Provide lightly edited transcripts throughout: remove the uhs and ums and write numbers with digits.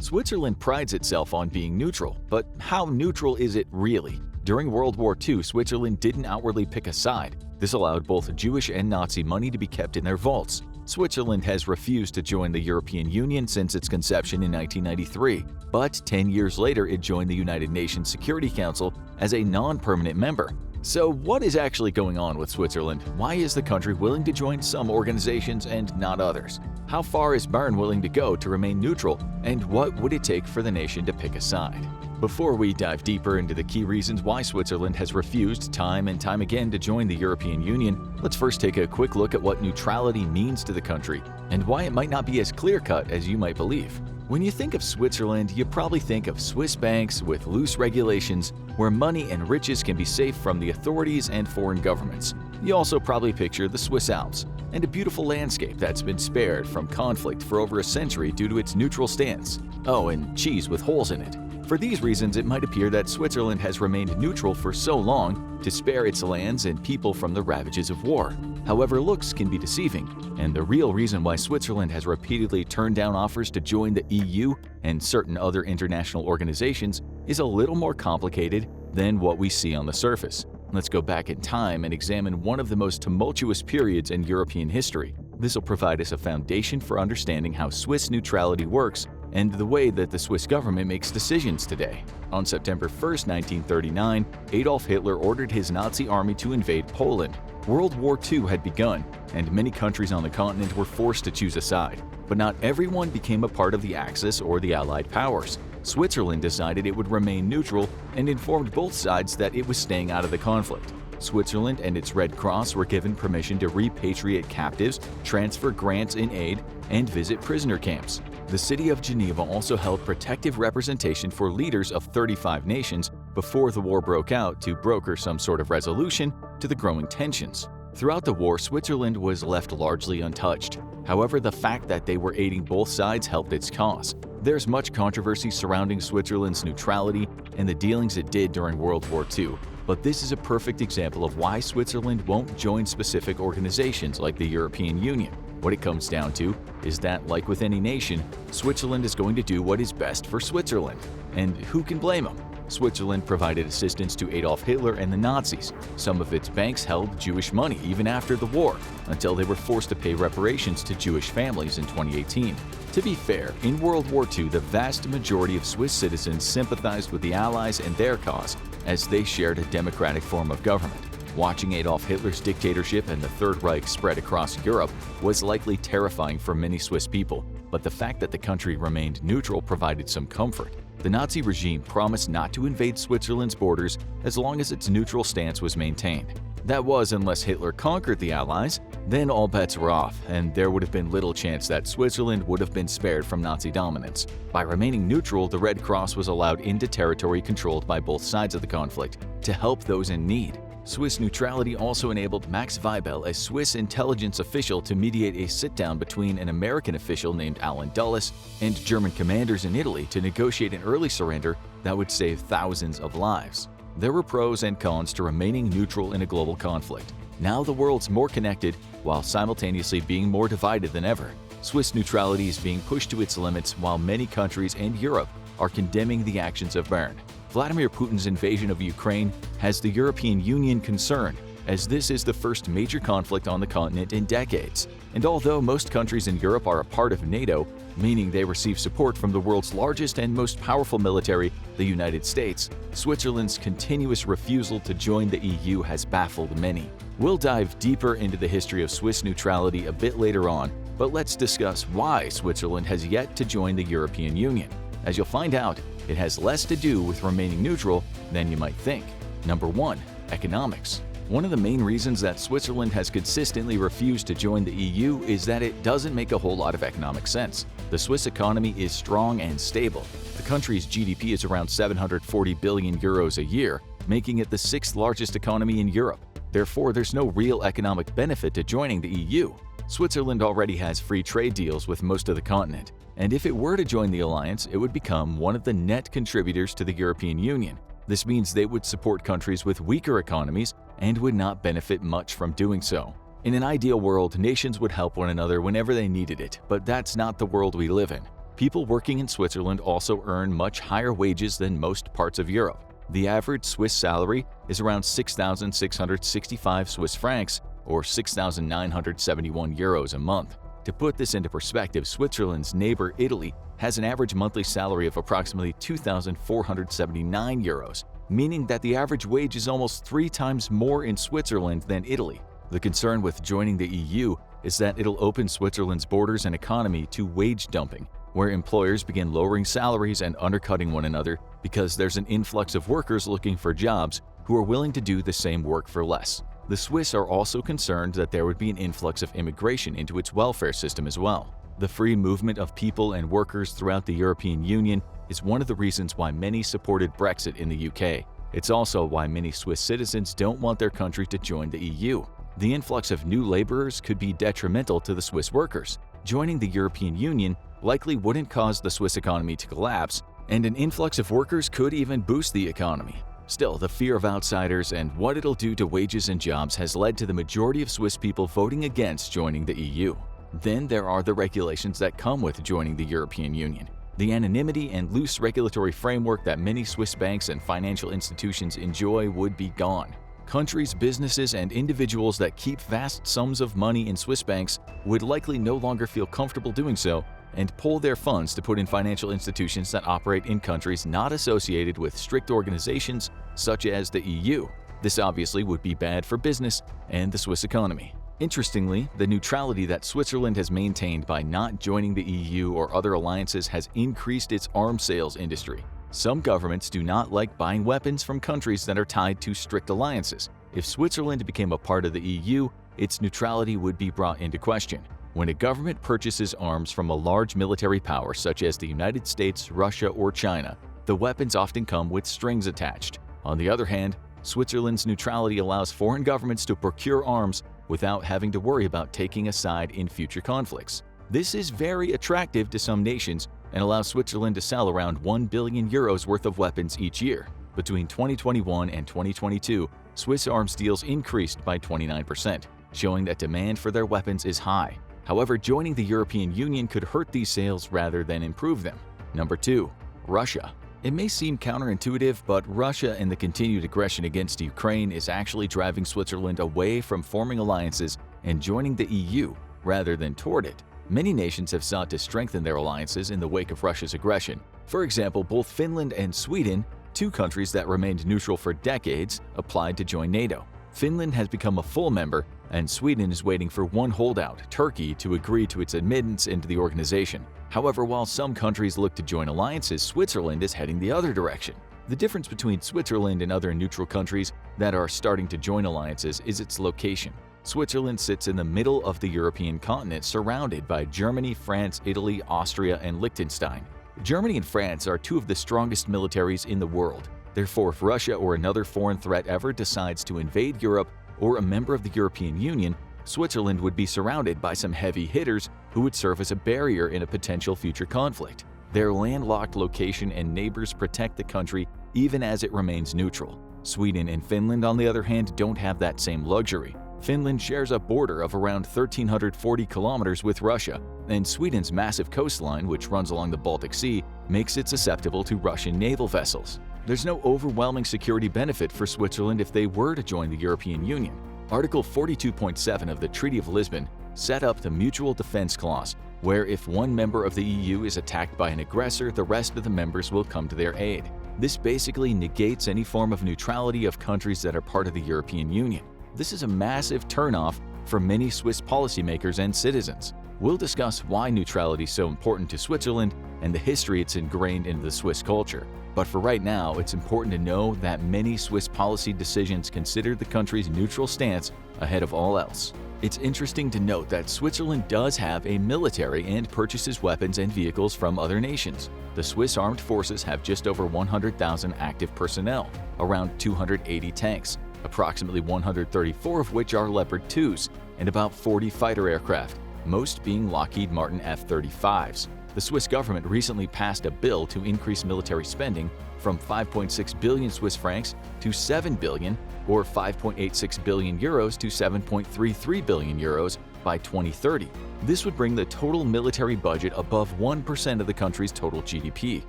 Switzerland prides itself on being neutral, but how neutral is it really? During World War II, Switzerland didn't outwardly pick a side. This allowed both Jewish and Nazi money to be kept in their vaults. Switzerland has refused to join the European Union since its conception in 1993, but 10 years later it joined the United Nations Security Council as a non-permanent member. So what is actually going on with Switzerland? Why is the country willing to join some organizations and not others? How far is Bern willing to go to remain neutral, and what would it take for the nation to pick a side? Before we dive deeper into the key reasons why Switzerland has refused time and time again to join the European Union, let's first take a quick look at what neutrality means to the country and why it might not be as clear-cut as you might believe. When you think of Switzerland, you probably think of Swiss banks with loose regulations where money and riches can be safe from the authorities and foreign governments. You also probably picture the Swiss Alps and a beautiful landscape that's been spared from conflict for over a century due to its neutral stance. Oh, and cheese with holes in it. For these reasons, it might appear that Switzerland has remained neutral for so long to spare its lands and people from the ravages of war. However, looks can be deceiving, and the real reason why Switzerland has repeatedly turned down offers to join the EU and certain other international organizations is a little more complicated than what we see on the surface. Let's go back in time and examine one of the most tumultuous periods in European history. This will provide us a foundation for understanding how Swiss neutrality works and the way that the Swiss government makes decisions today. On September 1, 1939, Adolf Hitler ordered his Nazi army to invade Poland. World War II had begun, and many countries on the continent were forced to choose a side. But not everyone became a part of the Axis or the Allied powers. Switzerland decided it would remain neutral and informed both sides that it was staying out of the conflict. Switzerland and its Red Cross were given permission to repatriate captives, transfer grants in aid, and visit prisoner camps. The city of Geneva also held protective representation for leaders of 35 nations before the war broke out to broker some sort of resolution to the growing tensions. Throughout the war, Switzerland was left largely untouched. However, the fact that they were aiding both sides helped its cause. There's much controversy surrounding Switzerland's neutrality and the dealings it did during World War II, but this is a perfect example of why Switzerland won't join specific organizations like the European Union. What it comes down to is that, like with any nation, Switzerland is going to do what is best for Switzerland. And who can blame them? Switzerland provided assistance to Adolf Hitler and the Nazis. Some of its banks held Jewish money even after the war, until they were forced to pay reparations to Jewish families in 2018. To be fair, in World War II, the vast majority of Swiss citizens sympathized with the Allies and their cause, as they shared a democratic form of government. Watching Adolf Hitler's dictatorship and the Third Reich spread across Europe was likely terrifying for many Swiss people, but the fact that the country remained neutral provided some comfort. The Nazi regime promised not to invade Switzerland's borders as long as its neutral stance was maintained. That was unless Hitler conquered the Allies, then all bets were off, and there would have been little chance that Switzerland would have been spared from Nazi dominance. By remaining neutral, the Red Cross was allowed into territory controlled by both sides of the conflict to help those in need. Swiss neutrality also enabled Max Weibel, a Swiss intelligence official, to mediate a sit-down between an American official named Alan Dulles and German commanders in Italy to negotiate an early surrender that would save thousands of lives. There were pros and cons to remaining neutral in a global conflict. Now the world's more connected while simultaneously being more divided than ever. Swiss neutrality is being pushed to its limits while many countries and Europe are condemning the actions of Bern. Vladimir Putin's invasion of Ukraine has the European Union concerned, as this is the first major conflict on the continent in decades. And although most countries in Europe are a part of NATO, meaning they receive support from the world's largest and most powerful military, the United States, Switzerland's continuous refusal to join the EU has baffled many. We'll dive deeper into the history of Swiss neutrality a bit later on, but let's discuss why Switzerland has yet to join the European Union. As you'll find out, it has less to do with remaining neutral than you might think. Number 1. Economics. One of the main reasons that Switzerland has consistently refused to join the EU is that it doesn't make a whole lot of economic sense. The Swiss economy is strong and stable. The country's GDP is around 740 billion euros a year, making it the 6th largest economy in Europe. Therefore, there's no real economic benefit to joining the EU. Switzerland already has free trade deals with most of the continent, and if it were to join the alliance, it would become one of the net contributors to the European Union. This means they would support countries with weaker economies and would not benefit much from doing so. In an ideal world, nations would help one another whenever they needed it, but that's not the world we live in. People working in Switzerland also earn much higher wages than most parts of Europe. The average Swiss salary is around 6,665 Swiss francs or 6,971 euros a month. To put this into perspective, Switzerland's neighbor Italy has an average monthly salary of approximately 2,479 euros, meaning that the average wage is almost 3 times more in Switzerland than Italy. The concern with joining the EU is that it'll open Switzerland's borders and economy to wage dumping, where employers begin lowering salaries and undercutting one another because there's an influx of workers looking for jobs who are willing to do the same work for less. The Swiss are also concerned that there would be an influx of immigration into its welfare system as well. The free movement of people and workers throughout the European Union is one of the reasons why many supported Brexit in the UK. It's also why many Swiss citizens don't want their country to join the EU. The influx of new laborers could be detrimental to the Swiss workers. Joining the European Union likely wouldn't cause the Swiss economy to collapse, and an influx of workers could even boost the economy. Still, the fear of outsiders and what it'll do to wages and jobs has led to the majority of Swiss people voting against joining the EU. Then there are the regulations that come with joining the European Union. The anonymity and loose regulatory framework that many Swiss banks and financial institutions enjoy would be gone. Countries, businesses, and individuals that keep vast sums of money in Swiss banks would likely no longer feel comfortable doing so and pull their funds to put in financial institutions that operate in countries not associated with strict organizations such as the EU. This obviously would be bad for business and the Swiss economy. Interestingly, the neutrality that Switzerland has maintained by not joining the EU or other alliances has increased its arms sales industry. Some governments do not like buying weapons from countries that are tied to strict alliances. If Switzerland became a part of the EU, its neutrality would be brought into question. When a government purchases arms from a large military power such as the United States, Russia, or China, the weapons often come with strings attached. On the other hand, Switzerland's neutrality allows foreign governments to procure arms without having to worry about taking a side in future conflicts. This is very attractive to some nations and allows Switzerland to sell around 1 billion euros worth of weapons each year. Between 2021 and 2022, Swiss arms deals increased by 29%, showing that demand for their weapons is high. However, joining the European Union could hurt these sales rather than improve them. Number 2. Russia. It may seem counterintuitive, but Russia and the continued aggression against Ukraine is actually driving Switzerland away from forming alliances and joining the EU rather than toward it. Many nations have sought to strengthen their alliances in the wake of Russia's aggression. For example, both Finland and Sweden, 2 countries that remained neutral for decades, applied to join NATO. Finland has become a full member, and Sweden is waiting for one holdout, Turkey, to agree to its admittance into the organization. However, while some countries look to join alliances, Switzerland is heading the other direction. The difference between Switzerland and other neutral countries that are starting to join alliances is its location. Switzerland sits in the middle of the European continent, surrounded by Germany, France, Italy, Austria, and Liechtenstein. Germany and France are 2 of the strongest militaries in the world. Therefore, if Russia or another foreign threat ever decides to invade Europe or a member of the European Union, Switzerland would be surrounded by some heavy hitters who would serve as a barrier in a potential future conflict. Their landlocked location and neighbors protect the country even as it remains neutral. Sweden and Finland, on the other hand, don't have that same luxury. Finland shares a border of around 1,340 kilometers with Russia, and Sweden's massive coastline, which runs along the Baltic Sea, makes it susceptible to Russian naval vessels. There's no overwhelming security benefit for Switzerland if they were to join the European Union. Article 42.7 of the Treaty of Lisbon set up the Mutual Defense Clause, where if one member of the EU is attacked by an aggressor, the rest of the members will come to their aid. This basically negates any form of neutrality of countries that are part of the European Union. This is a massive turnoff for many Swiss policymakers and citizens. We'll discuss why neutrality is so important to Switzerland and the history it's ingrained into the Swiss culture. But for right now, it's important to know that many Swiss policy decisions consider the country's neutral stance ahead of all else. It's interesting to note that Switzerland does have a military and purchases weapons and vehicles from other nations. The Swiss armed forces have just over 100,000 active personnel, around 280 tanks, approximately 134 of which are Leopard 2s, and about 40 fighter aircraft, most being Lockheed Martin F-35s. The Swiss government recently passed a bill to increase military spending from 5.6 billion Swiss francs to 7 billion, or 5.86 billion euros to 7.33 billion euros by 2030. This would bring the total military budget above 1% of the country's total GDP.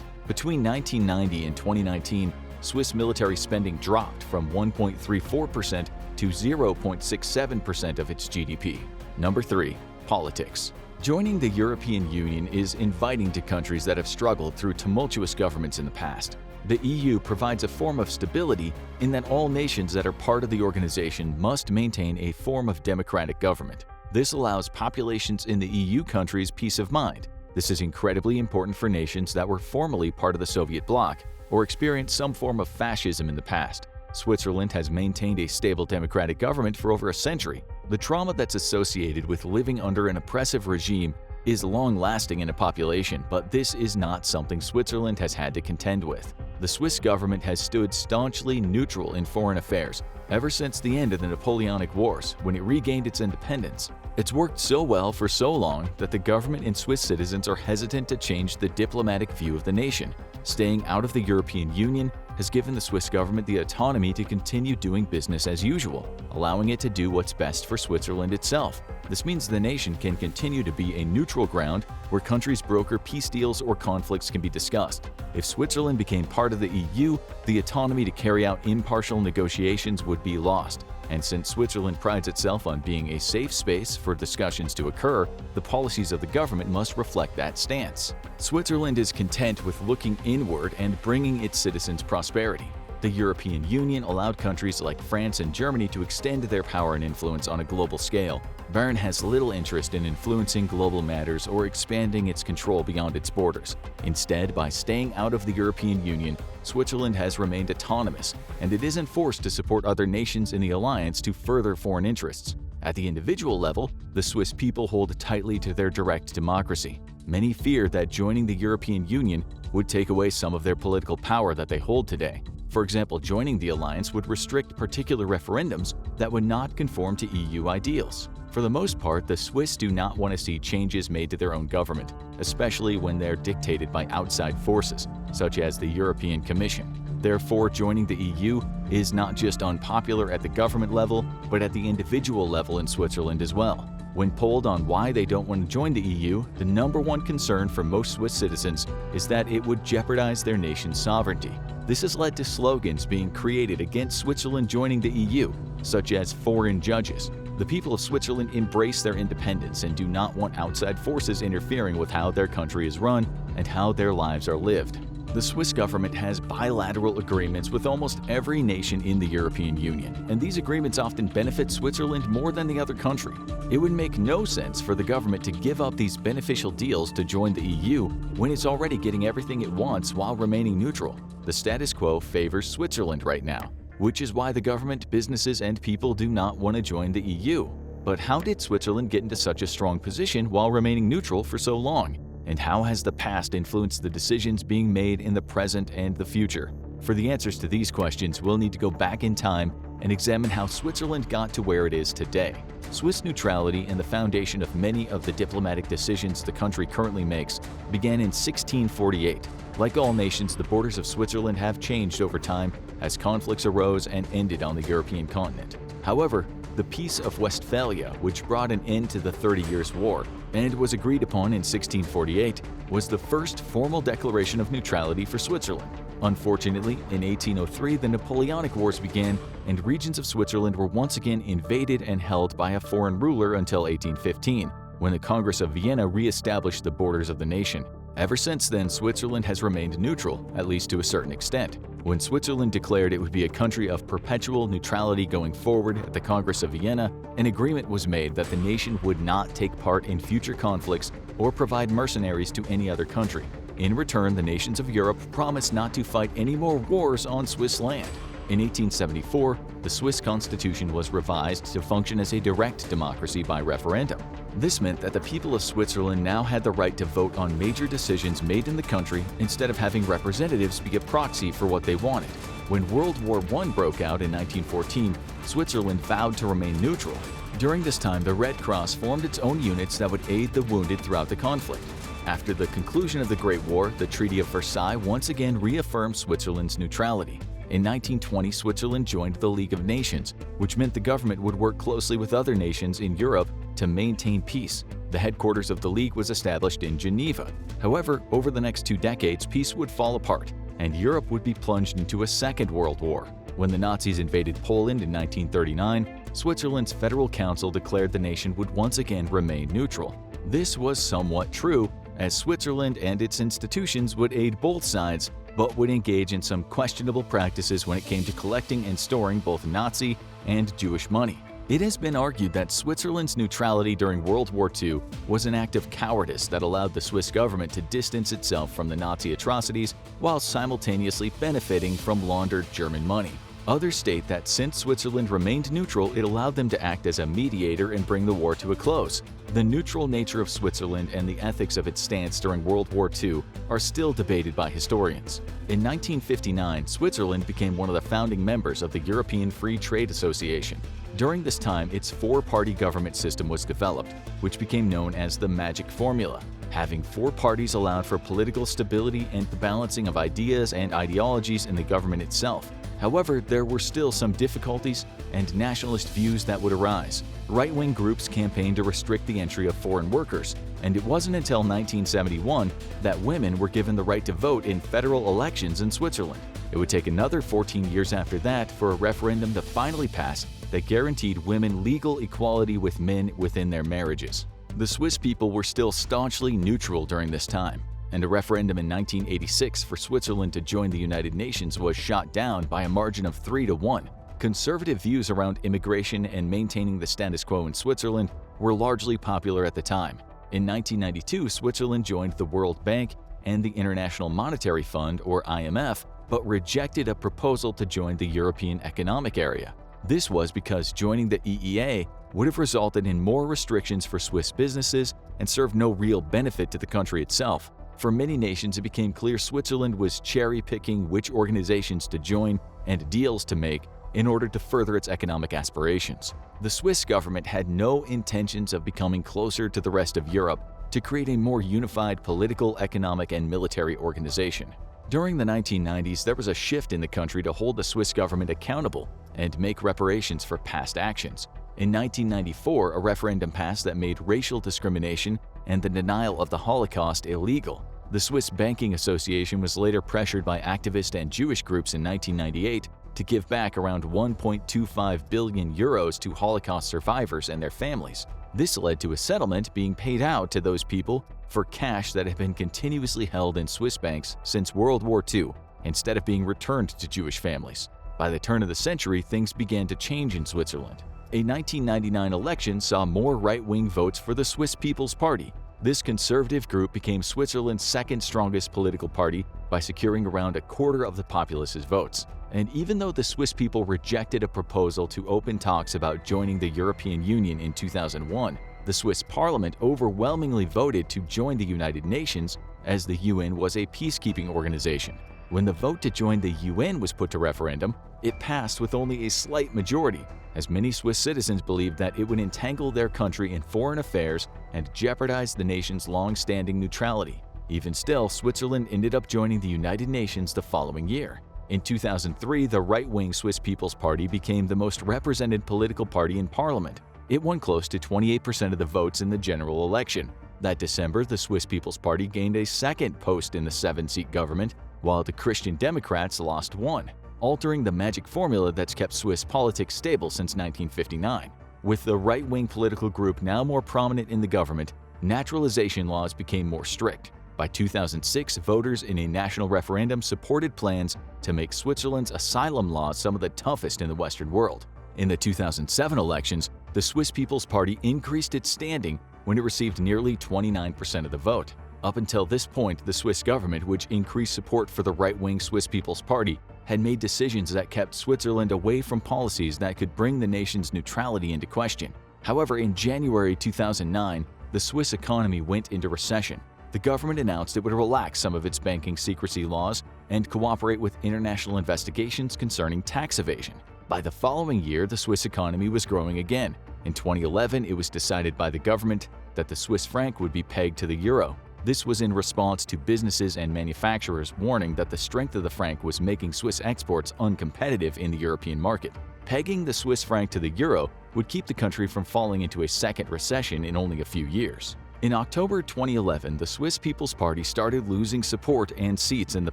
Between 1990 and 2019, Swiss military spending dropped from 1.34% to 0.67% of its GDP. Number 3. Politics. Joining the European Union is inviting to countries that have struggled through tumultuous governments in the past. The EU provides a form of stability in that all nations that are part of the organization must maintain a form of democratic government. This allows populations in the EU countries peace of mind. This is incredibly important for nations that were formerly part of the Soviet bloc or experienced some form of fascism in the past. Switzerland has maintained a stable democratic government for over a century. The trauma that's associated with living under an oppressive regime is long-lasting in a population, but this is not something Switzerland has had to contend with. The Swiss government has stood staunchly neutral in foreign affairs ever since the end of the Napoleonic Wars, when it regained its independence. It's worked so well for so long that the government and Swiss citizens are hesitant to change the diplomatic view of the nation. Staying out of the European Union has given the Swiss government the autonomy to continue doing business as usual, allowing it to do what's best for Switzerland itself. This means the nation can continue to be a neutral ground where countries broker peace deals or conflicts can be discussed. If Switzerland became part of the EU, the autonomy to carry out impartial negotiations would be lost. And since Switzerland prides itself on being a safe space for discussions to occur, the policies of the government must reflect that stance. Switzerland is content with looking inward and bringing its citizens prosperity. The European Union allowed countries like France and Germany to extend their power and influence on a global scale. Bern has little interest in influencing global matters or expanding its control beyond its borders. Instead, by staying out of the European Union, Switzerland has remained autonomous, and it isn't forced to support other nations in the alliance to further foreign interests. At the individual level, the Swiss people hold tightly to their direct democracy. Many fear that joining the European Union would take away some of their political power that they hold today. For example, joining the alliance would restrict particular referendums that would not conform to EU ideals. For the most part, the Swiss do not want to see changes made to their own government, especially when they're dictated by outside forces, such as the European Commission. Therefore, joining the EU is not just unpopular at the government level, but at the individual level in Switzerland as well. When polled on why they don't want to join the EU, the #1 concern for most Swiss citizens is that it would jeopardize their nation's sovereignty. This has led to slogans being created against Switzerland joining the EU, such as "foreign judges." The people of Switzerland embrace their independence and do not want outside forces interfering with how their country is run and how their lives are lived. The Swiss government has bilateral agreements with almost every nation in the European Union, and these agreements often benefit Switzerland more than the other country. It would make no sense for the government to give up these beneficial deals to join the EU when it's already getting everything it wants while remaining neutral. The status quo favors Switzerland right now, which is why the government, businesses, and people do not want to join the EU. But how did Switzerland get into such a strong position while remaining neutral for so long? And how has the past influenced the decisions being made in the present and the future? For the answers to these questions, we'll need to go back in time and examine how Switzerland got to where it is today. Swiss neutrality and the foundation of many of the diplomatic decisions the country currently makes began in 1648. Like all nations, the borders of Switzerland have changed over time as conflicts arose and ended on the European continent. However, the Peace of Westphalia, which brought an end to the 30 Years' War and was agreed upon in 1648, was the first formal declaration of neutrality for Switzerland. Unfortunately, in 1803, the Napoleonic Wars began, and regions of Switzerland were once again invaded and held by a foreign ruler until 1815, when the Congress of Vienna re-established the borders of the nation. Ever since then, Switzerland has remained neutral, at least to a certain extent. When Switzerland declared it would be a country of perpetual neutrality going forward at the Congress of Vienna, an agreement was made that the nation would not take part in future conflicts or provide mercenaries to any other country. In return, the nations of Europe promised not to fight any more wars on Swiss land. In 1874, the Swiss constitution was revised to function as a direct democracy by referendum. This meant that the people of Switzerland now had the right to vote on major decisions made in the country instead of having representatives be a proxy for what they wanted. When World War I broke out in 1914, Switzerland vowed to remain neutral. During this time, the Red Cross formed its own units that would aid the wounded throughout the conflict. After the conclusion of the Great War, the Treaty of Versailles once again reaffirmed Switzerland's neutrality. In 1920, Switzerland joined the League of Nations, which meant the government would work closely with other nations in Europe to maintain peace. The headquarters of the League was established in Geneva. However, over the next 2 decades, peace would fall apart, and Europe would be plunged into a Second World War. When the Nazis invaded Poland in 1939, Switzerland's Federal Council declared the nation would once again remain neutral. This was somewhat true, as Switzerland and its institutions would aid both sides, but would engage in some questionable practices when it came to collecting and storing both Nazi and Jewish money. It has been argued that Switzerland's neutrality during World War II was an act of cowardice that allowed the Swiss government to distance itself from the Nazi atrocities while simultaneously benefiting from laundered German money. Others state that since Switzerland remained neutral, it allowed them to act as a mediator and bring the war to a close. The neutral nature of Switzerland and the ethics of its stance during World War II are still debated by historians. In 1959, Switzerland became one of the founding members of the European Free Trade Association. During this time, its 4-party government system was developed, which became known as the Magic Formula. Having 4 parties allowed for political stability and the balancing of ideas and ideologies in the government itself. However, there were still some difficulties and nationalist views that would arise. Right-wing groups campaigned to restrict the entry of foreign workers, and it wasn't until 1971 that women were given the right to vote in federal elections in Switzerland. It would take another 14 years after that for a referendum to finally pass that guaranteed women legal equality with men within their marriages. The Swiss people were still staunchly neutral during this time, and a referendum in 1986 for Switzerland to join the United Nations was shot down by a margin of 3-1. Conservative views around immigration and maintaining the status quo in Switzerland were largely popular at the time. In 1992, Switzerland joined the World Bank and the International Monetary Fund, or IMF, but rejected a proposal to join the European Economic Area. This was because joining the EEA would have resulted in more restrictions for Swiss businesses and served no real benefit to the country itself. For many nations, it became clear Switzerland was cherry-picking which organizations to join and deals to make in order to further its economic aspirations. The Swiss government had no intentions of becoming closer to the rest of Europe to create a more unified political, economic, and military organization. During the 1990s, there was a shift in the country to hold the Swiss government accountable and make reparations for past actions. In 1994, a referendum passed that made racial discrimination and the denial of the Holocaust illegal. The Swiss Banking Association was later pressured by activist and Jewish groups in 1998 to give back around 1.25 billion euros to Holocaust survivors and their families. This led to a settlement being paid out to those people for cash that had been continuously held in Swiss banks since World War II, instead of being returned to Jewish families. By the turn of the century, things began to change in Switzerland. A 1999 election saw more right-wing votes for the Swiss People's Party. This conservative group became Switzerland's second strongest political party by securing around a quarter of the populace's votes. And even though the Swiss people rejected a proposal to open talks about joining the European Union in 2001, the Swiss parliament overwhelmingly voted to join the United Nations, as the UN was a peacekeeping organization. When the vote to join the UN was put to referendum, it passed with only a slight majority, as many Swiss citizens believed that it would entangle their country in foreign affairs and jeopardize the nation's long-standing neutrality. Even still, Switzerland ended up joining the United Nations the following year. In 2003, the right-wing Swiss People's Party became the most represented political party in parliament. It won close to 28% of the votes in the general election. That December, the Swiss People's Party gained a second post in the 7-seat government, while the Christian Democrats lost one, altering the magic formula that's kept Swiss politics stable since 1959. With the right-wing political group now more prominent in the government, naturalization laws became more strict. By 2006, voters in a national referendum supported plans to make Switzerland's asylum laws some of the toughest in the Western world. In the 2007 elections, the Swiss People's Party increased its standing when it received nearly 29% of the vote. Up until this point, the Swiss government, which increased support for the right-wing Swiss People's Party, had made decisions that kept Switzerland away from policies that could bring the nation's neutrality into question. However, in January 2009, the Swiss economy went into recession. The government announced it would relax some of its banking secrecy laws and cooperate with international investigations concerning tax evasion. By the following year, the Swiss economy was growing again. In 2011, it was decided by the government that the Swiss franc would be pegged to the euro. This was in response to businesses and manufacturers warning that the strength of the franc was making Swiss exports uncompetitive in the European market. Pegging the Swiss franc to the euro would keep the country from falling into a second recession in only a few years. In October 2011, the Swiss People's Party started losing support and seats in the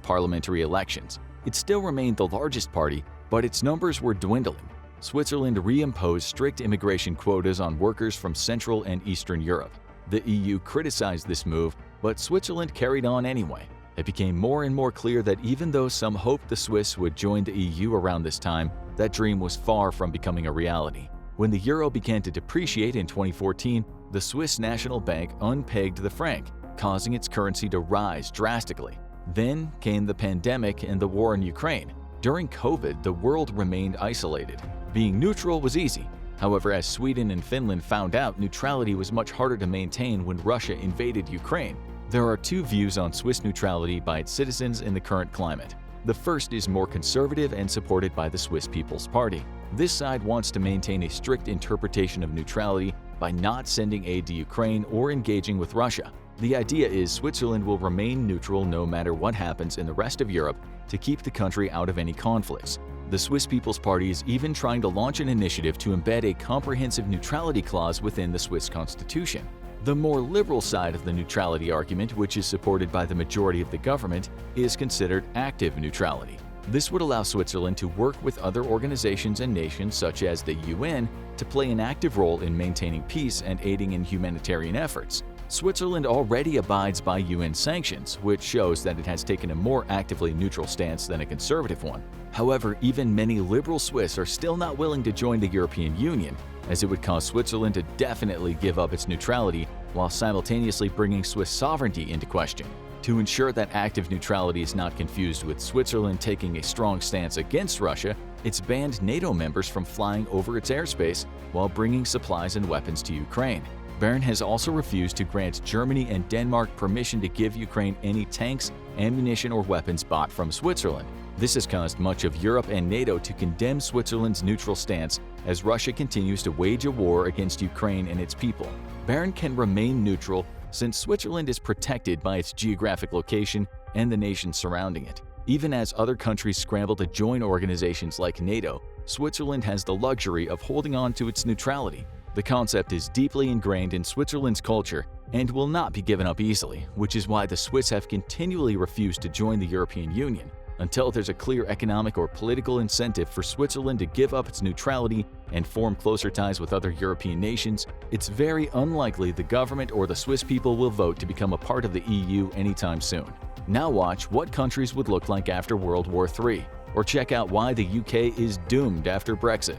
parliamentary elections. It still remained the largest party, but its numbers were dwindling. Switzerland reimposed strict immigration quotas on workers from Central and Eastern Europe. The EU criticized this move, but Switzerland carried on anyway. It became more and more clear that even though some hoped the Swiss would join the EU around this time, that dream was far from becoming a reality. When the euro began to depreciate in 2014, the Swiss National Bank unpegged the franc, causing its currency to rise drastically. Then came the pandemic and the war in Ukraine. During COVID, the world remained isolated. Being neutral was easy. However, as Sweden and Finland found out, neutrality was much harder to maintain when Russia invaded Ukraine. There are two views on Swiss neutrality by its citizens in the current climate. The first is more conservative and supported by the Swiss People's Party. This side wants to maintain a strict interpretation of neutrality by not sending aid to Ukraine or engaging with Russia. The idea is Switzerland will remain neutral no matter what happens in the rest of Europe to keep the country out of any conflicts. The Swiss People's Party is even trying to launch an initiative to embed a comprehensive neutrality clause within the Swiss constitution. The more liberal side of the neutrality argument, which is supported by the majority of the government, is considered active neutrality. This would allow Switzerland to work with other organizations and nations such as the UN to play an active role in maintaining peace and aiding in humanitarian efforts. Switzerland already abides by UN sanctions, which shows that it has taken a more actively neutral stance than a conservative one. However, even many liberal Swiss are still not willing to join the European Union, as it would cause Switzerland to definitely give up its neutrality while simultaneously bringing Swiss sovereignty into question. To ensure that active neutrality is not confused with Switzerland taking a strong stance against Russia, it's banned NATO members from flying over its airspace while bringing supplies and weapons to Ukraine. Bern has also refused to grant Germany and Denmark permission to give Ukraine any tanks, ammunition, or weapons bought from Switzerland. This has caused much of Europe and NATO to condemn Switzerland's neutral stance as Russia continues to wage a war against Ukraine and its people. Bern can remain neutral since Switzerland is protected by its geographic location and the nations surrounding it. Even as other countries scramble to join organizations like NATO, Switzerland has the luxury of holding on to its neutrality. The concept is deeply ingrained in Switzerland's culture and will not be given up easily, which is why the Swiss have continually refused to join the European Union. Until there's a clear economic or political incentive for Switzerland to give up its neutrality and form closer ties with other European nations, it's very unlikely the government or the Swiss people will vote to become a part of the EU anytime soon. Now watch what countries would look like after World War III, or check out why the UK is doomed after Brexit.